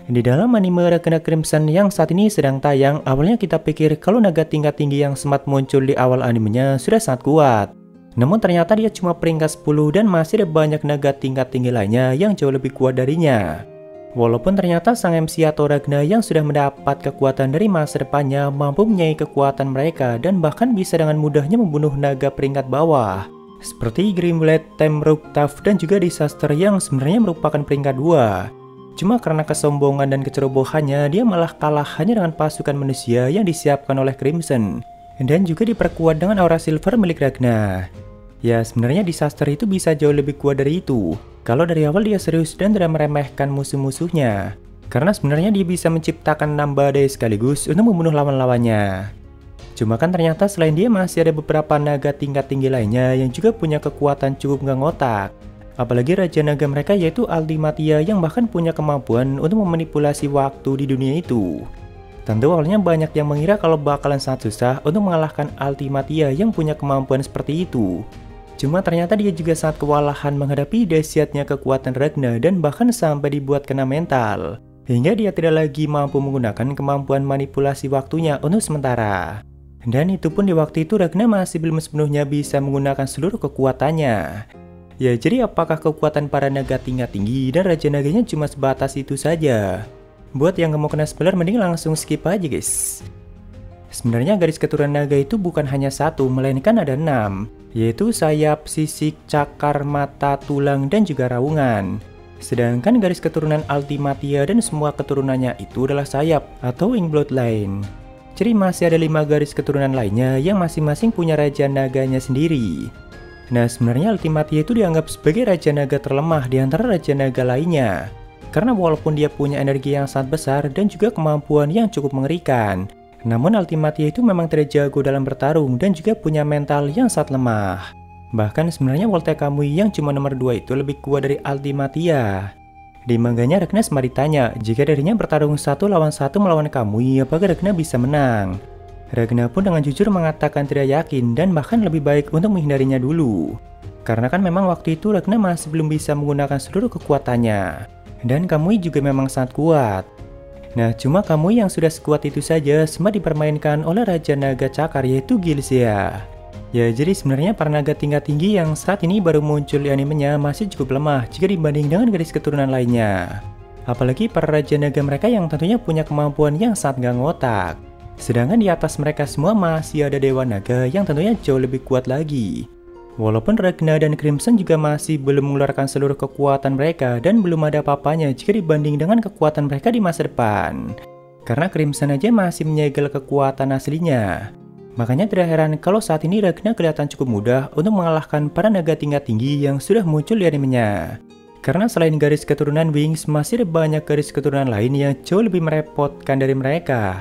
Di dalam anime Ragna Crimson yang saat ini sedang tayang, awalnya kita pikir kalau naga tingkat tinggi yang sempat muncul di awal animenya sudah sangat kuat. Namun ternyata dia cuma peringkat 10 dan masih ada banyak naga tingkat tinggi lainnya yang jauh lebih kuat darinya. Walaupun ternyata sang MC atau Ragna yang sudah mendapat kekuatan dari masa depannya mampu menyai kekuatan mereka dan bahkan bisa dengan mudahnya membunuh naga peringkat bawah. Seperti Grimblade, Temruk, Taf, dan juga Disaster yang sebenarnya merupakan peringkat 2. Cuma karena kesombongan dan kecerobohannya, dia malah kalah hanya dengan pasukan manusia yang disiapkan oleh Crimson. Dan juga diperkuat dengan aura silver milik Ragna. Ya, sebenarnya Disaster itu bisa jauh lebih kuat dari itu. Kalau dari awal dia serius dan tidak meremehkan musuh-musuhnya. Karena sebenarnya dia bisa menciptakan 6 badai sekaligus untuk membunuh lawan-lawannya. Cuma kan ternyata selain dia masih ada beberapa naga tingkat tinggi lainnya yang juga punya kekuatan cukup nggak ngotak. Apalagi Raja Naga mereka yaitu Ultimatia yang bahkan punya kemampuan untuk memanipulasi waktu di dunia itu. Tentu awalnya banyak yang mengira kalau bakalan sangat susah untuk mengalahkan Ultimatia yang punya kemampuan seperti itu. Cuma ternyata dia juga sangat kewalahan menghadapi dahsyatnya kekuatan Ragna dan bahkan sampai dibuat kena mental. Hingga dia tidak lagi mampu menggunakan kemampuan manipulasi waktunya untuk sementara. Dan itu pun di waktu itu Ragna masih belum sepenuhnya bisa menggunakan seluruh kekuatannya. Ya, jadi apakah kekuatan para naga tingkat tinggi dan Raja Naganya cuma sebatas itu saja? Buat yang gak mau kena spoiler, mending langsung skip aja guys. Sebenarnya garis keturunan naga itu bukan hanya satu, melainkan ada 6. Yaitu sayap, sisik, cakar, mata, tulang, dan juga raungan. Sedangkan garis keturunan Ultimatia dan semua keturunannya itu adalah sayap atau wing bloodline. Jadi masih ada 5 garis keturunan lainnya yang masing-masing punya Raja Naganya sendiri. Nah, sebenarnya Ultimatia itu dianggap sebagai Raja Naga terlemah di antara Raja Naga lainnya. Karena walaupun dia punya energi yang sangat besar dan juga kemampuan yang cukup mengerikan, namun Ultimatia itu memang tidak jago dalam bertarung dan juga punya mental yang sangat lemah. Bahkan sebenarnya Wolte Kamui yang cuma nomor 2 itu lebih kuat dari Ultimatia. Di manganya Ragna sempat ditanya, jika dirinya bertarung 1 lawan 1 melawan Kamui, apakah Ragna bisa menang? Ragna pun dengan jujur mengatakan tidak yakin dan bahkan lebih baik untuk menghindarinya dulu. Karena kan memang waktu itu Ragna masih belum bisa menggunakan seluruh kekuatannya. Dan Kamui juga memang sangat kuat. Nah, cuma Kamui yang sudah sekuat itu saja sempat dipermainkan oleh Raja Naga Cakar yaitu Gilzia. Ya, jadi sebenarnya para naga tingkat tinggi yang saat ini baru muncul di animenya masih cukup lemah jika dibanding dengan garis keturunan lainnya. Apalagi para Raja Naga mereka yang tentunya punya kemampuan yang sangat gak ngotak. Sedangkan di atas mereka semua masih ada Dewa Naga yang tentunya jauh lebih kuat lagi. Walaupun Ragna dan Crimson juga masih belum mengeluarkan seluruh kekuatan mereka dan belum ada apa-apanya jika dibanding dengan kekuatan mereka di masa depan. Karena Crimson aja masih menyegel kekuatan aslinya. Makanya tidak heran kalau saat ini Ragna kelihatan cukup mudah untuk mengalahkan para naga tingkat tinggi yang sudah muncul di animenya. Karena selain garis keturunan Wings, masih ada banyak garis keturunan lain yang jauh lebih merepotkan dari mereka.